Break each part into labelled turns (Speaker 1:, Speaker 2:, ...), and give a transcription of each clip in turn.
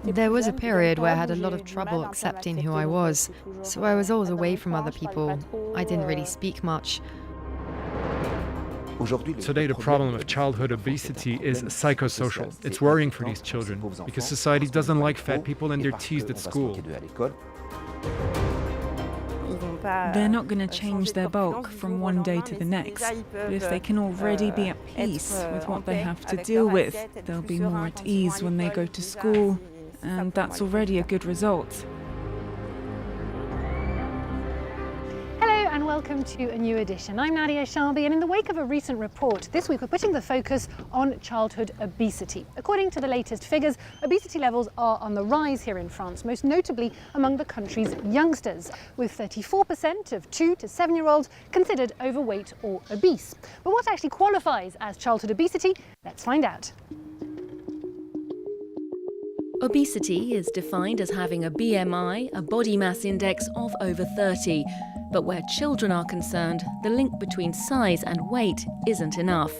Speaker 1: There was a period where I had a lot of trouble accepting who I was, so I was always away from other people. I didn't really speak much.
Speaker 2: Today, the problem of childhood obesity is psychosocial. It's worrying for these children because society doesn't like fat people and they're teased at school.
Speaker 3: They're not going to change their bulk from one day to the next, but if they can already be at peace with what they have to deal with, they'll be more at ease when they go to school, and that's already a good result.
Speaker 4: And welcome to a new edition. I'm Nadia Sharby, and in the wake of a recent report, this week we're putting the focus on childhood obesity. According to the latest figures, obesity levels are on the rise here in France, most notably among the country's youngsters, with 34% of 2 to 7-year-olds considered overweight or obese. But what actually qualifies as childhood obesity? Let's find out.
Speaker 5: Obesity is defined as having a BMI, a body mass index of over 30. But where children are concerned, the link between size and weight isn't enough.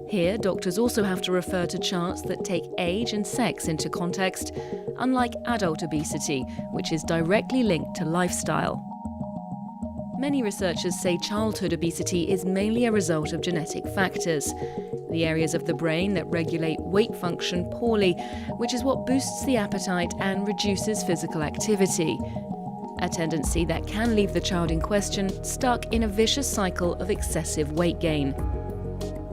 Speaker 5: Here, doctors also have to refer to charts that take age and sex into context, unlike adult obesity, which is directly linked to lifestyle. Many researchers say childhood obesity is mainly a result of genetic factors, the areas of the brain that regulate weight function poorly, which is what boosts the appetite and reduces physical activity. A tendency that can leave the child in question stuck in a vicious cycle of excessive weight gain.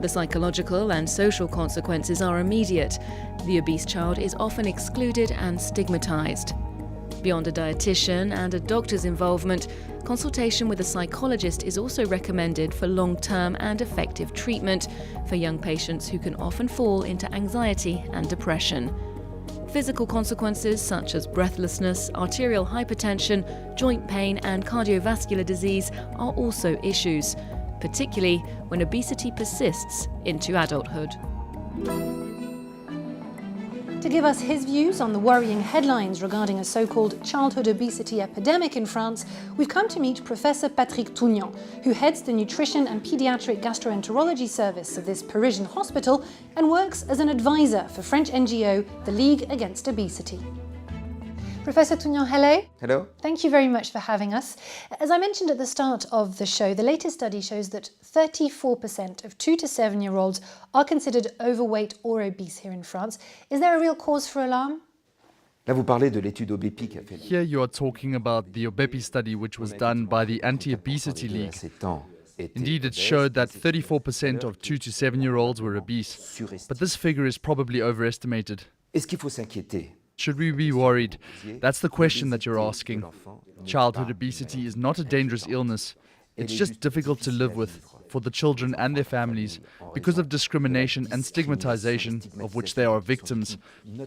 Speaker 5: The psychological and social consequences are immediate. The obese child is often excluded and stigmatized. Beyond a dietitian and a doctor's involvement, consultation with a psychologist is also recommended for long-term and effective treatment for young patients who can often fall into anxiety and depression. Physical consequences such as breathlessness, arterial hypertension, joint pain and cardiovascular disease are also issues, particularly when obesity persists into adulthood.
Speaker 4: To give us his views on the worrying headlines regarding a so-called childhood obesity epidemic in France, we've come to meet Professor Patrick Tounian, who heads the Nutrition and Pediatric Gastroenterology Service of this Parisian hospital and works as an advisor for French NGO, the League Against Obesity. Professor Tounian, hello.
Speaker 6: Hello.
Speaker 4: Thank you very much for having us. As I mentioned at the start of the show, the latest study shows that 34% of 2 to 7-year-olds are considered overweight or obese here in France. Is there a real cause for alarm?
Speaker 6: Here
Speaker 7: you are talking about the OBEPI study, which was done by the Anti-Obesity League. Indeed, it showed that 34% of 2 to 7-year-olds were obese, but this figure is probably overestimated. Should we be worried? That's the question that you're asking. Childhood obesity is not a dangerous illness. It's just difficult to live with for the children and their families because of discrimination and stigmatization of which they are victims,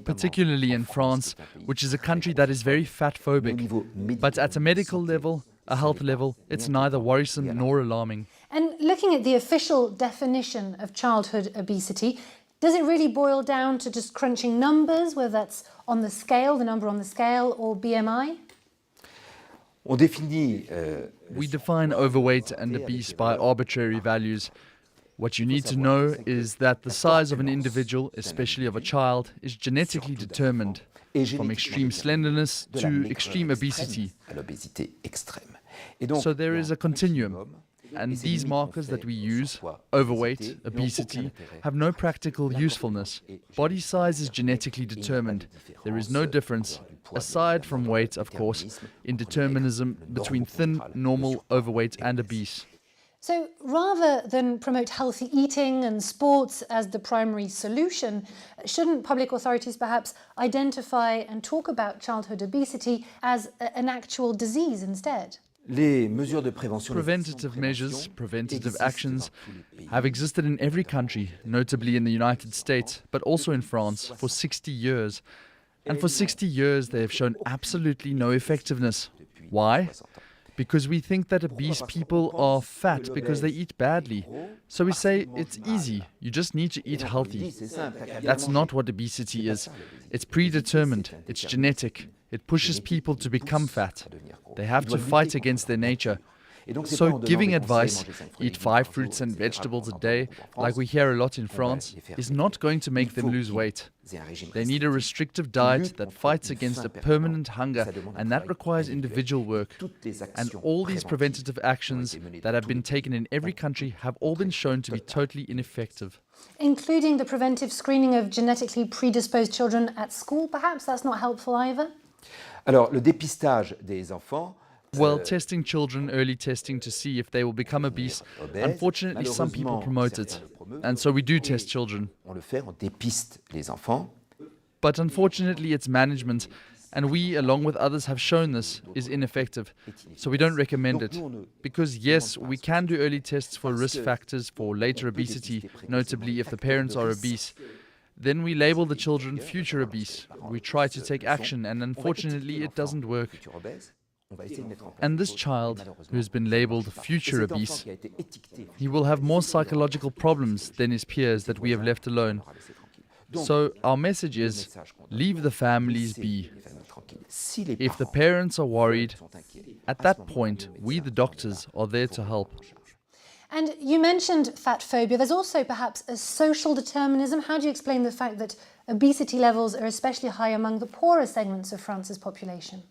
Speaker 7: particularly in France, which is a country that is very fat-phobic. But at a medical level, a health level, it's neither worrisome nor alarming.
Speaker 4: And looking at the official definition of childhood obesity, does it really boil down to just crunching numbers, whether that's on the scale, the number on the scale, or BMI?
Speaker 7: We define overweight and obese by arbitrary values. What you need to know is that the size of an individual, especially of a child, is genetically determined, from extreme slenderness to extreme obesity. So there is a continuum. And these markers that we use, overweight, obesity, have no practical usefulness. Body size is genetically determined. There is no difference, aside from weight, of course, in determinism between thin, normal, overweight and obese.
Speaker 4: So rather than promote healthy eating and sports as the primary solution, shouldn't public authorities perhaps identify and talk about childhood obesity as an actual disease instead?
Speaker 7: Preventative measures, preventative actions have existed in every country, notably in the United States, but also in France, for 60 years. And for 60 years they have shown absolutely no effectiveness. Why? Because we think that obese people are fat because they eat badly. So we say it's easy, you just need to eat healthy. That's not what obesity is. It's predetermined, it's genetic. It pushes people to become fat. They have to fight against their nature. So giving advice, eat 5 fruits and vegetables a day, like we hear a lot in France, is not going to make them lose weight. They need a restrictive diet that fights against a permanent hunger, and that requires individual work. And all these preventative actions that have been taken in every country have all been shown to be totally ineffective.
Speaker 4: Including the preventive screening of genetically predisposed children at school, perhaps? That's not helpful either?
Speaker 6: Alors, le dépistage des enfants.
Speaker 7: Well, testing children, early testing to see if they will become obese, unfortunately some people promote it, and so we do test children.
Speaker 6: On le fait, on dépiste les enfants.
Speaker 7: But unfortunately its management, and we, along with others, have shown this, is ineffective. So we don't recommend it. Because yes, we can do early tests for risk factors for later obesity, notably if the parents are obese. Then we label the children future obese. We try to take action, and unfortunately it doesn't work. And this child, who has been labeled future obese, he will have more psychological problems than his peers that we have left alone. So our message is, leave the families be. If the parents are worried, at that point, we the doctors are there to help.
Speaker 4: And you mentioned fat phobia. There's also perhaps a social determinism. How do you explain the fact that obesity levels are especially high among the poorer segments of France's population?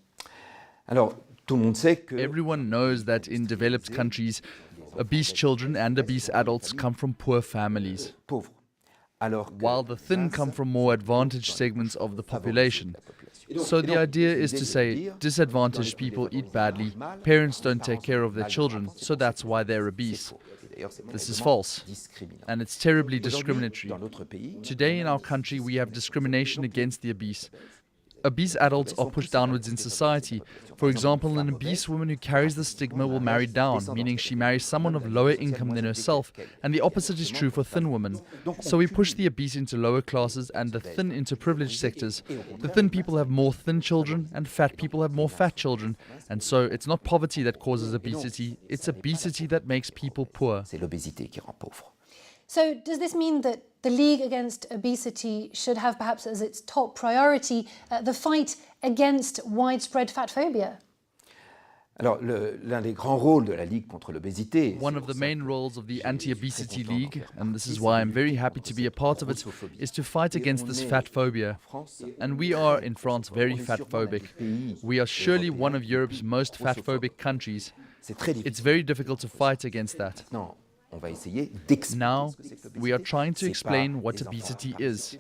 Speaker 6: Alors, tout le monde sait que
Speaker 7: Everyone knows that in developed countries, obese children and obese adults come from poor families,
Speaker 6: pauvres. Alors que
Speaker 7: while the thin come from more advantaged segments of the population. So the idea is to say disadvantaged people eat badly, parents don't take care of their children, so that's why they're obese. This is false, and it's terribly discriminatory. Today in our country we have discrimination against the obese. Obese adults are pushed downwards in society. For example, an obese woman who carries the stigma will marry down, meaning she marries someone of lower income than herself, and the opposite is true for thin women. So we push the obese into lower classes and the thin into privileged sectors. The thin people have more thin children and fat people have more fat children. And so it's not poverty that causes obesity, it's obesity that makes people poor.
Speaker 6: c'est l'obésité qui rend pauvre.
Speaker 4: So does this mean that the League Against Obesity should have perhaps as its top priority the fight against widespread fat phobia?
Speaker 6: Alors, l'un des grands rôles de la Ligue contre l'obésité,
Speaker 7: One of the main roles of the Anti-Obesity League, and this is why I'm very happy to be a part of it, is to fight against this fat phobia. And we are in France very fat phobic. We are surely one of Europe's most fat phobic countries.
Speaker 6: c'est très difficile.
Speaker 7: It's very difficult to fight against that.
Speaker 6: Non, on va essayer d'expliquer.
Speaker 7: Now, we are trying to explain what obesity is.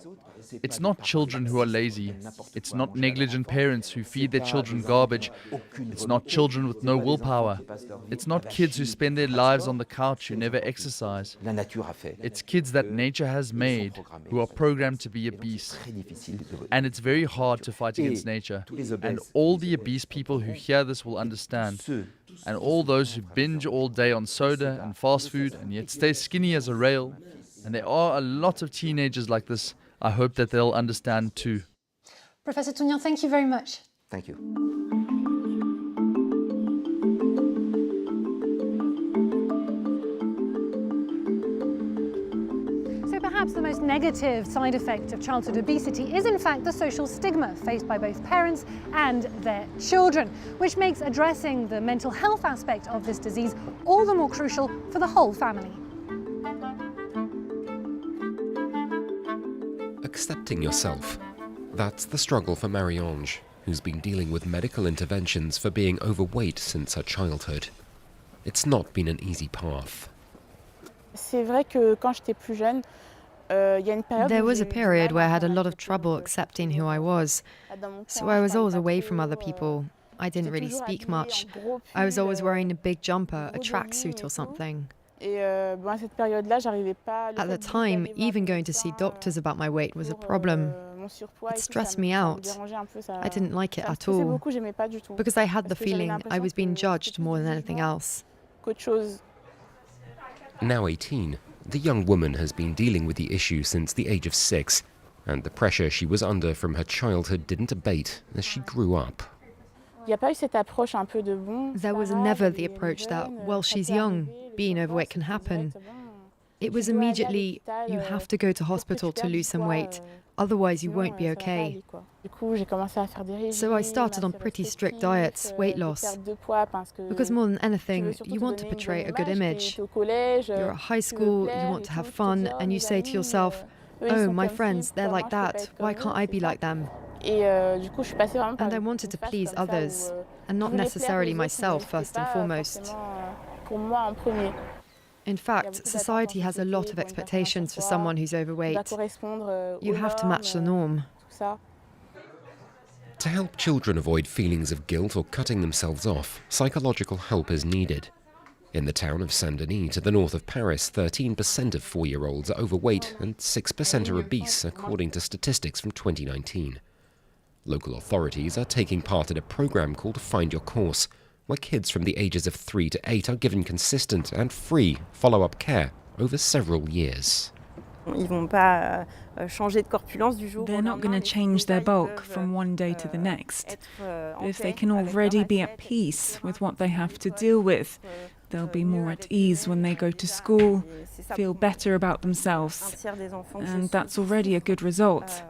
Speaker 7: It's not children who are lazy. It's not negligent parents who feed their children garbage. It's not children with no willpower. It's not kids who spend their lives on the couch who never exercise.
Speaker 6: La nature a fait.
Speaker 7: It's kids that nature has made who are programmed to be obese.
Speaker 6: Très difficile de...
Speaker 7: And it's very hard to fight against nature. And all the obese people who hear this will understand. And all those who binge all day on soda and fast food and yet stay skinny as a rail. And there are a lot of teenagers like this. I hope that they'll understand too.
Speaker 4: Professor Tounian, thank you very much.
Speaker 6: Thank you.
Speaker 4: So perhaps the most negative side effect of childhood obesity is in fact the social stigma faced by both parents and their children, which makes addressing the mental health aspect of this disease all the more crucial for the whole family.
Speaker 8: Accepting yourself. That's the struggle for Marie-Ange, who's been dealing with medical interventions for being overweight since her childhood. It's not been an easy path.
Speaker 1: There was a period where I had a lot of trouble accepting who I was. So I was always away from other people. I didn't really speak much. I was always wearing a big jumper, a tracksuit or something. At the time, even going to see doctors about my weight was a problem. It stressed me out. I didn't like it at all, because I had the feeling I was being judged more than anything else.
Speaker 8: Now 18, the young woman has been dealing with the issue since the age of 6, and the pressure she was under from her childhood didn't abate as she grew up.
Speaker 1: There was never the approach that, well, she's young, being overweight can happen. It was immediately, you have to go to hospital to lose some weight, otherwise you won't be okay. So I started on pretty strict diets, weight loss, because more than anything, you want to portray a good image. You're at high school, you want to have fun, and you say to yourself, oh, my friends, they're like that, why can't I be like them? And I wanted to please others, and not necessarily myself first and foremost. In fact, society has a lot of expectations for someone who's overweight. You have to match the norm.
Speaker 8: To help children avoid feelings of guilt or cutting themselves off, psychological help is needed. In the town of Saint-Denis, to the north of Paris, 13% of 4-year-olds are overweight and 6% are obese, according to statistics from 2019. Local authorities are taking part in a program called Find Your Course, where kids from the ages of 3 to 8 are given consistent and free follow-up care over several years.
Speaker 3: They're not going to change their bulk from one day to the next. But if they can already be at peace with what they have to deal with, they'll be more at ease when they go to school, feel better about themselves. And that's already a good result.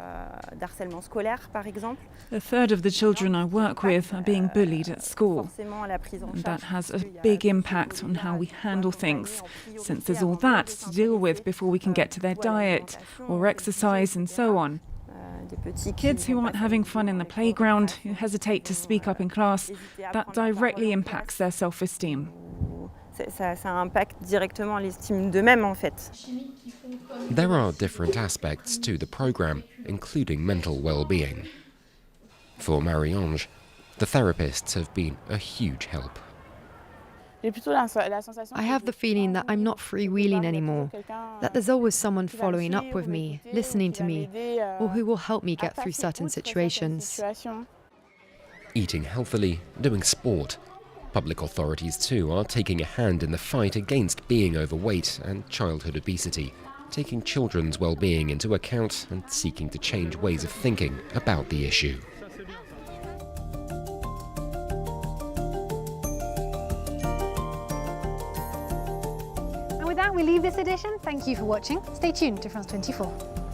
Speaker 3: A third of the children I work with are being bullied at school. And that has a big impact on how we handle things, since there's all that to deal with before we can get to their diet or exercise and so on. Kids who aren't having fun in the playground, who hesitate to speak up in class, that directly impacts their self-esteem.
Speaker 8: There are different aspects to the program, including mental well-being. For Marie-Ange, the therapists have been a huge help.
Speaker 1: I have the feeling that I'm not freewheeling anymore, that there's always someone following up with me, listening to me, or who will help me get through certain situations.
Speaker 8: Eating healthily, doing sport. Public authorities too are taking a hand in the fight against being overweight and childhood obesity, taking children's well-being into account and seeking to change ways of thinking about the issue.
Speaker 4: And with that, we leave this edition. Thank you for watching. Stay tuned to France 24.